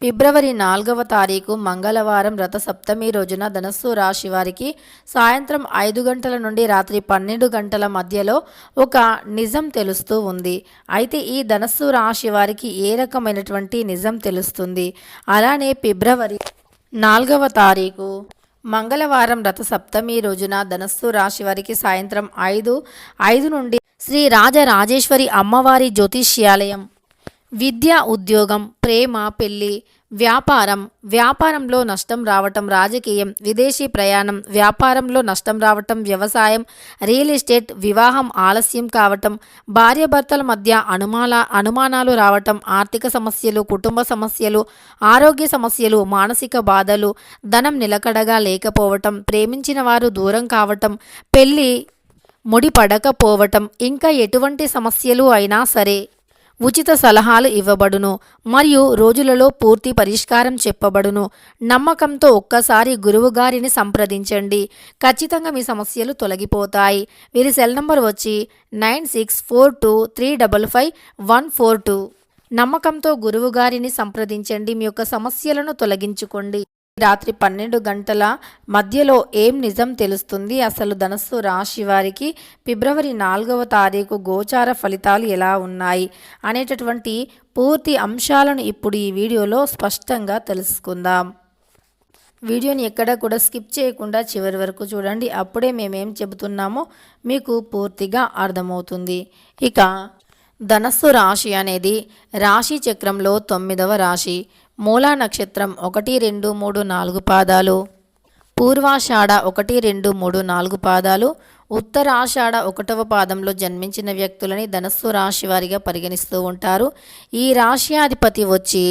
ఫిబ్రవరి 4వ తారీఖు మంగళవారం రథసప్తమి రోజున ధనస్సు రాశి వారికి సాయంత్రం 5 గంటల నుండి రాత్రి 12 గంటల మధ్యలో ఒక నిజం తెలుస్తూ ఉంది. అయితే ఈ ధనస్సు రాశి వారికి ఏ రకమైనటువంటి నిజం తెలుస్తుంది? అలానే ఫిబ్రవరి 4వ తారీఖు మంగళవారం రథసప్తమి రోజున ధనస్సు రాశి వారికి సాయంత్రం 5 నుండి శ్రీ రాజరాజేశ్వరి అమ్మవారి జ్యోతిష్యాలయం, విద్య, ఉద్యోగం, ప్రేమ, పెళ్లి, వ్యాపారంలో నష్టం రావటం, రాజకీయం, విదేశీ ప్రయాణం, వ్యాపారంలో నష్టం రావటం, వ్యవసాయం, రియల్ ఎస్టేట్, వివాహం ఆలస్యం కావటం, భార్యాభర్తల మధ్య అనుమానాలు రావటం, ఆర్థిక సమస్యలు, కుటుంబ సమస్యలు, ఆరోగ్య సమస్యలు, మానసిక బాధలు, ధనం నిలకడగా లేకపోవటం, ప్రేమించిన వారు దూరం కావటం, పెళ్లి ముడిపడకపోవటం, ఇంకా ఎటువంటి సమస్యలు అయినా సరే ఉచిత సలహాలు ఇవ్వబడును మరియు రోజులలో పూర్తి పరిష్కారం చెప్పబడును. నమ్మకంతో ఒక్కసారి గురువుగారిని సంప్రదించండి, ఖచ్చితంగా మీ సమస్యలు తొలగిపోతాయి. వీరి సెల్ నంబర్ వచ్చి 9642355142. నమ్మకంతో గురువుగారిని సంప్రదించండి, మీ యొక్క సమస్యలను తొలగించుకోండి. రాత్రి 12 గంటల మధ్యలో ఏం నిజం తెలుస్తుంది? అసలు ధనస్సు రాశి వారికి ఫిబ్రవరి 4వ తారీఖు గోచార ఫలితాలు ఎలా ఉన్నాయి అనేటటువంటి పూర్తి అంశాలను ఇప్పుడు ఈ వీడియోలో స్పష్టంగా తెలుసుకుందాం. వీడియోని ఎక్కడ కూడా స్కిప్ చేయకుండా చివరి వరకు చూడండి, అప్పుడే మేమేం చెబుతున్నామో మీకు పూర్తిగా అర్థమవుతుంది. ఇక ధనస్సు రాశి అనేది రాశి చక్రంలో 9వ రాశి. మూలా నక్షత్రం 1, 2, 3, 4 పాదాలు, పూర్వాషాఢ 1, 2, 3, 4 పాదాలు, ఉత్తరాషాఢ 1వ పాదంలో జన్మించిన వ్యక్తులని ధనస్సు రాశి వారిగా పరిగణిస్తూ ఉంటారు. ఈ రాశ్యాధిపతి వచ్చి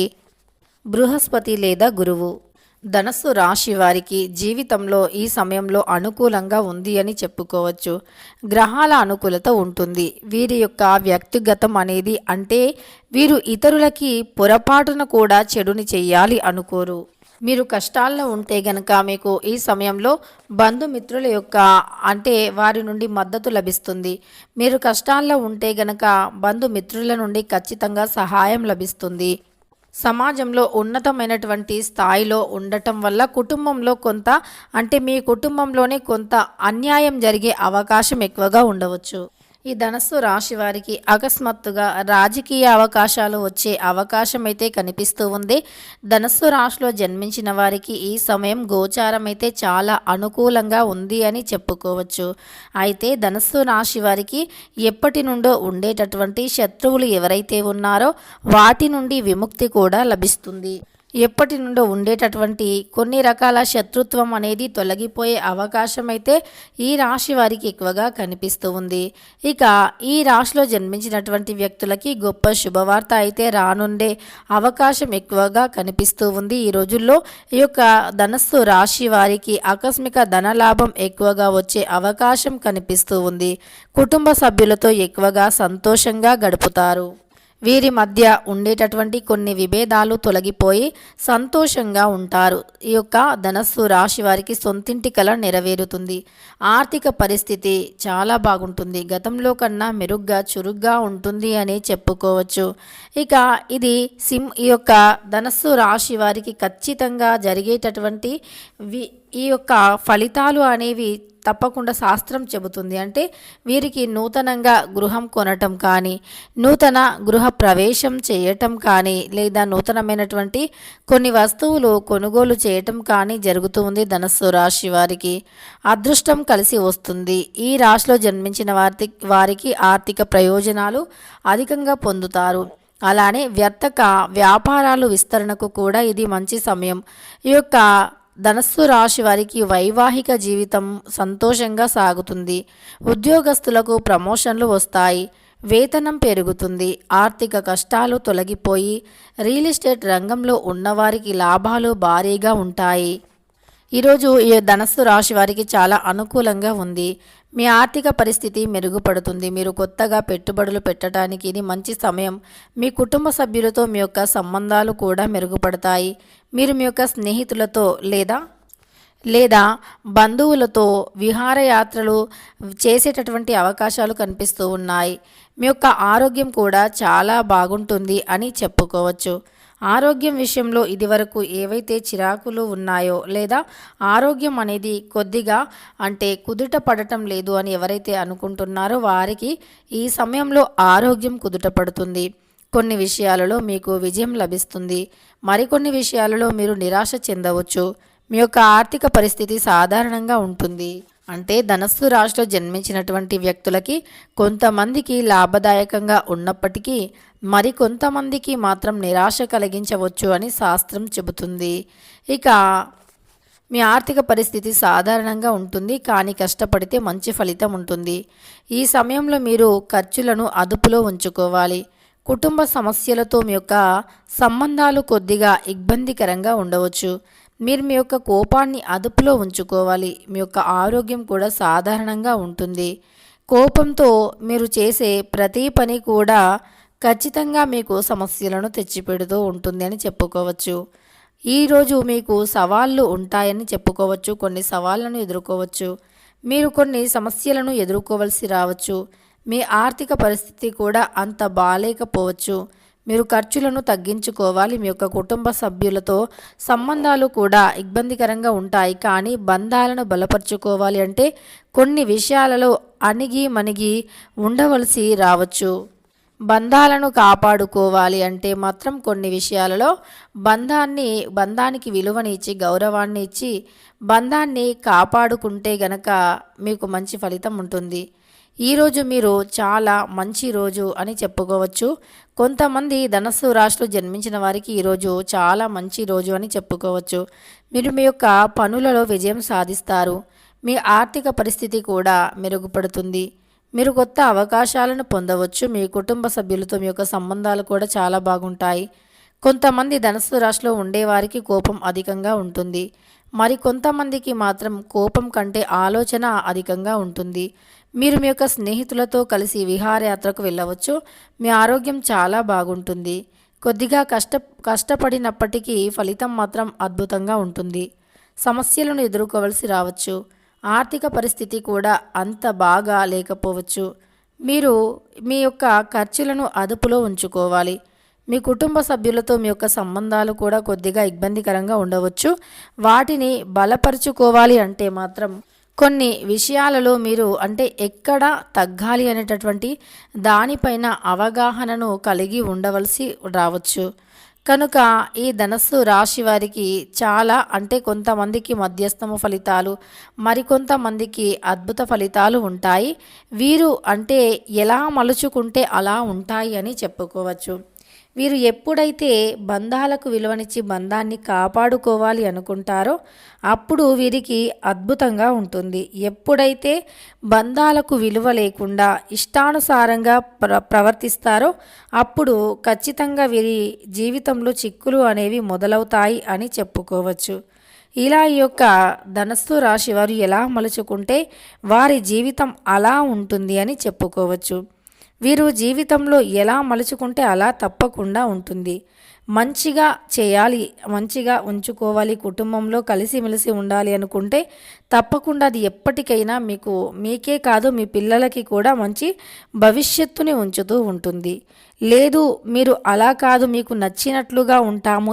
బృహస్పతి లేదా గురువు. ధనస్సు రాశి వారికి జీవితంలో ఈ సమయంలో అనుకూలంగా ఉంది అని చెప్పుకోవచ్చు. గ్రహాల అనుకూలత ఉంటుంది. వీరి యొక్క వ్యక్తిగతం అనేది అంటే వీరు ఇతరులకి పొరపాటున కూడా చెడుని చెయ్యాలి అనుకోరు. మీరు కష్టాల్లో ఉంటే గనక మీకు ఈ సమయంలో బంధుమిత్రుల యొక్క అంటే వారి నుండి మద్దతు లభిస్తుంది. మీరు కష్టాల్లో ఉంటే గనక బంధుమిత్రుల నుండి ఖచ్చితంగా సహాయం లభిస్తుంది. సమాజంలో ఉన్నతమైనటువంటి స్థాయిలో ఉండటం వల్ల కుటుంబంలో కొంత అంటే మీ కుటుంబంలోనే కొంత అన్యాయం జరిగే అవకాశం ఎక్కువగా ఉండవచ్చు. ఈ ధనస్సు రాశి వారికి అకస్మాత్తుగా రాజకీయ అవకాశాలు వచ్చే అవకాశం అయితే కనిపిస్తూ ఉంది. ధనస్సు రాశిలో జన్మించిన వారికి ఈ సమయం గోచారం అయితే చాలా అనుకూలంగా ఉంది అని చెప్పుకోవచ్చు. అయితే ధనస్సు రాశి వారికి ఎప్పటి నుండో ఉండేటటువంటి శత్రువులు ఎవరైతే ఉన్నారో వాటి నుండి విముక్తి కూడా లభిస్తుంది. ఎప్పటి నుండో ఉండేటటువంటి కొన్ని రకాల శత్రుత్వం అనేది తొలగిపోయే అవకాశం అయితే ఈ రాశి వారికి ఎక్కువగా కనిపిస్తూ ఉంది. ఇక ఈ రాశిలో జన్మించినటువంటి వ్యక్తులకి గొప్ప శుభవార్త అయితే రానుండే అవకాశం ఎక్కువగా కనిపిస్తూ ఉంది. ఈ రోజుల్లో ఈ యొక్క ధనస్సు రాశి వారికి ఆకస్మిక ధనలాభం ఎక్కువగా వచ్చే అవకాశం కనిపిస్తూ ఉంది. కుటుంబ సభ్యులతో ఎక్కువగా సంతోషంగా గడుపుతారు. వీరి మధ్య ఉండేటటువంటి కొన్ని విభేదాలు తొలగిపోయి సంతోషంగా ఉంటారు. ఈ యొక్క ధనస్సు రాశి వారికి సొంతింటి కల నెరవేరుతుంది. ఆర్థిక పరిస్థితి చాలా బాగుంటుంది. గతంలో కన్నా మెరుగ్గా చురుగ్గా ఉంటుంది అని చెప్పుకోవచ్చు. ఇక ఇది ఈ యొక్క ధనస్సు రాశి వారికి ఖచ్చితంగా జరిగేటటువంటి ఈ యొక్క ఫలితాలు అనేవి తప్పకుండా శాస్త్రం చెబుతుంది. అంటే వీరికి నూతనంగా గృహం కొనటం కానీ, నూతన గృహ ప్రవేశం చేయటం కానీ, లేదా నూతనమైనటువంటి కొన్ని వస్తువులు కొనుగోలు చేయటం కానీ జరుగుతూ ఉంది. ధనస్సు రాశి వారికి అదృష్టం కలిసి వస్తుంది. ఈ రాశిలో జన్మించిన వారికి ఆర్థిక ప్రయోజనాలు అధికంగా పొందుతారు. అలానే వ్యాపారాలు విస్తరణకు కూడా ఇది మంచి సమయం. ఈ యొక్క ధనస్సు రాశి వారికి వైవాహిక జీవితం సంతోషంగా సాగుతుంది. ఉద్యోగస్తులకు ప్రమోషన్లు వస్తాయి. వేతనం పెరుగుతుంది. ఆర్థిక కష్టాలు తొలగిపోయి రియల్ ఎస్టేట్ రంగంలో ఉన్నవారికి లాభాలు భారీగా ఉంటాయి. ఈరోజు ఈ ధనస్సు రాశి వారికి చాలా అనుకూలంగా ఉంది. మీ ఆర్థిక పరిస్థితి మెరుగుపడుతుంది. మీరు కొత్తగా పెట్టుబడులు పెట్టడానికి ఇది మంచి సమయం. మీ కుటుంబ సభ్యులతో మీ యొక్క సంబంధాలు కూడా మెరుగుపడతాయి. మీరు మీ యొక్క స్నేహితులతో లేదా బంధువులతో విహారయాత్రలు చేసేటటువంటి అవకాశాలు కనిపిస్తూ ఉన్నాయి. మీ యొక్క ఆరోగ్యం కూడా చాలా బాగుంటుంది అని చెప్పుకోవచ్చు. ఆరోగ్యం విషయంలో ఇదివరకు ఏవైతే చిరాకులు ఉన్నాయో లేదా ఆరోగ్యం అనేది కొద్దిగా కుదుట పడటం లేదు అని ఎవరైతే అనుకుంటున్నారో వారికి ఈ సమయంలో ఆరోగ్యం కుదుట పడుతుంది. కొన్ని విషయాలలో మీకు విజయం లభిస్తుంది. మరికొన్ని విషయాలలో మీరు నిరాశ చెందవచ్చు. మీ యొక్క ఆర్థిక పరిస్థితి సాధారణంగా ఉంటుంది. ధనస్సు రాశిలో జన్మించినటువంటి వ్యక్తులకి కొంతమందికి లాభదాయకంగా ఉన్నప్పటికీ మరికొంతమందికి మాత్రం నిరాశ కలిగించవచ్చు అని శాస్త్రం చెబుతుంది. ఇక మీ ఆర్థిక పరిస్థితి సాధారణంగా ఉంటుంది, కానీ కష్టపడితే మంచి ఫలితం ఉంటుంది. ఈ సమయంలో మీరు ఖర్చులను అదుపులో ఉంచుకోవాలి. కుటుంబ సమస్యలతో మీ యొక్క సంబంధాలు కొద్దిగా ఇబ్బందికరంగా ఉండవచ్చు. మీరు మీ యొక్క కోపాన్ని అదుపులో ఉంచుకోవాలి. మీ యొక్క ఆరోగ్యం కూడా సాధారణంగా ఉంటుంది. కోపంతో మీరు చేసే ప్రతి పని కూడా ఖచ్చితంగా మీకు సమస్యలను తెచ్చిపెడుతూ ఉంటుంది అని చెప్పుకోవచ్చు. ఈరోజు మీకు సవాళ్ళు ఉంటాయని చెప్పుకోవచ్చు. కొన్ని సవాళ్ళను ఎదుర్కోవచ్చు. మీరు కొన్ని సమస్యలను ఎదుర్కోవలసి రావచ్చు. మీ ఆర్థిక పరిస్థితి కూడా అంత బాలేకపోవచ్చు. మీరు ఖర్చులను తగ్గించుకోవాలి. మీ యొక్క కుటుంబ సభ్యులతో సంబంధాలు కూడా ఇబ్బందికరంగా ఉంటాయి, కానీ బంధాలను బలపరుచుకోవాలి అంటే కొన్ని విషయాలలో అణిగి మణిగి ఉండవలసి రావచ్చు. బంధాలను కాపాడుకోవాలి అంటే మాత్రం కొన్ని విషయాలలో బంధానికి విలువని ఇచ్చి గౌరవాన్ని ఇచ్చి బంధాన్ని కాపాడుకుంటే గనక మీకు మంచి ఫలితం ఉంటుంది. ఈరోజు మీరు చాలా మంచి రోజు అని చెప్పుకోవచ్చు. కొంతమంది ధనస్సు రాశిలో జన్మించిన వారికి ఈరోజు చాలా మంచి రోజు అని చెప్పుకోవచ్చు. మీరు మీ యొక్క పనులలో విజయం సాధిస్తారు. మీ ఆర్థిక పరిస్థితి కూడా మెరుగుపడుతుంది. మీరు కొత్త అవకాశాలను పొందవచ్చు. మీ కుటుంబ సభ్యులతో మీ యొక్క సంబంధాలు కూడా చాలా బాగుంటాయి. కొంతమంది ధనస్సు రాశిలో ఉండేవారికి కోపం అధికంగా ఉంటుంది. మరి కొంతమందికి మాత్రం కోపం కంటే ఆలోచన అధికంగా ఉంటుంది. మీరు మీ యొక్క స్నేహితులతో కలిసి విహారయాత్రకు వెళ్ళవచ్చు. మీ ఆరోగ్యం చాలా బాగుంటుంది. కొద్దిగా కష్టపడినప్పటికీ ఫలితం మాత్రం అద్భుతంగా ఉంటుంది. సమస్యలను ఎదుర్కోవలసి రావచ్చు. ఆర్థిక పరిస్థితి కూడా అంత బాగా లేకపోవచ్చు. మీరు మీ యొక్క ఖర్చులను అదుపులో ఉంచుకోవాలి. మీ కుటుంబ సభ్యులతో మీ యొక్క సంబంధాలు కూడా కొద్దిగా ఇబ్బందికరంగా ఉండవచ్చు. వాటిని బలపరుచుకోవాలి అంటే మాత్రం కొన్ని విషయాలలో మీరు ఎక్కడ తగ్గాలి అనేటటువంటి దానిపైన అవగాహనను కలిగి ఉండవలసి రావచ్చు. కనుక ఈ ధనస్సు రాశి వారికి చాలా కొంతమందికి మధ్యస్థము ఫలితాలు, మరికొంతమందికి అద్భుత ఫలితాలు ఉంటాయి. వీరు ఎలా మలుచుకుంటే అలా ఉంటాయి అని చెప్పుకోవచ్చు. వీరు ఎప్పుడైతే బంధాలకు విలువనిచ్చి బంధాన్ని కాపాడుకోవాలి అనుకుంటారో అప్పుడు వీరికి అద్భుతంగా ఉంటుంది. ఎప్పుడైతే బంధాలకు విలువ లేకుండా ఇష్టానుసారంగా ప్రవర్తిస్తారో అప్పుడు ఖచ్చితంగా వీరి జీవితంలో చిక్కులు అనేవి మొదలవుతాయి అని చెప్పుకోవచ్చు. ఇలా ఈ యొక్క ధనస్సు రాశి వారు ఎలా మలుచుకుంటే వారి జీవితం అలా ఉంటుంది అని చెప్పుకోవచ్చు. వీరు జీవితంలో ఎలా మలుచుకుంటే అలా తప్పకుండా ఉంటుంది. మంచిగా చేయాలి, మంచిగా ఉంచుకోవాలి, కుటుంబంలో కలిసిమెలిసి ఉండాలి అనుకుంటే తప్పకుండా అది ఎప్పటికైనా మీకే కాదు మీ పిల్లలకి కూడా మంచి భవిష్యత్తుని ఉంచుతూ ఉంటుంది. లేదు మీరు అలా కాదు, మీకు నచ్చినట్లుగా ఉంటాము,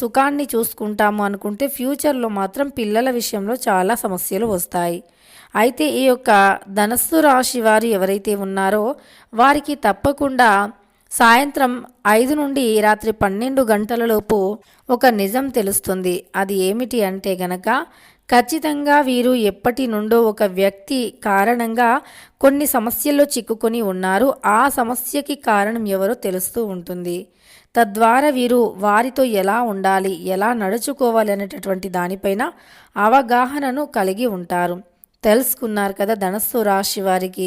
సుఖాన్ని చూసుకుంటాము అనుకుంటే ఫ్యూచర్లో మాత్రం పిల్లల విషయంలో చాలా సమస్యలు వస్తాయి. అయితే ఈ యొక్క ధనస్సు రాశి వారు ఎవరైతే ఉన్నారో వారికి తప్పకుండా సాయంత్రం 5 నుండి రాత్రి 12 గంటలలోపు ఒక నిజం తెలుస్తుంది. అది ఏమిటి అంటే గనక ఖచ్చితంగా వీరు ఎప్పటి నుండో ఒక వ్యక్తి కారణంగా కొన్ని సమస్యల్లో చిక్కుకొని ఉన్నారు. ఆ సమస్యకి కారణం ఎవరో తెలుస్తూ ఉంటుంది. తద్వారా వీరు వారితో ఎలా ఉండాలి, ఎలా నడుచుకోవాలి అనేటటువంటి దానిపైన అవగాహనను కలిగి ఉంటారు. తెలుసుకున్నారు కదా ధనస్సు రాశి వారికి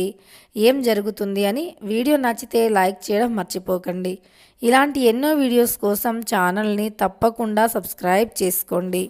ఏం జరుగుతుంది అని. వీడియో నచ్చితే లైక్ చేయడం మర్చిపోకండి. ఇలాంటి ఎన్నో వీడియోస్ కోసం ఛానల్ని తప్పకుండా సబ్స్క్రైబ్ చేసుకోండి.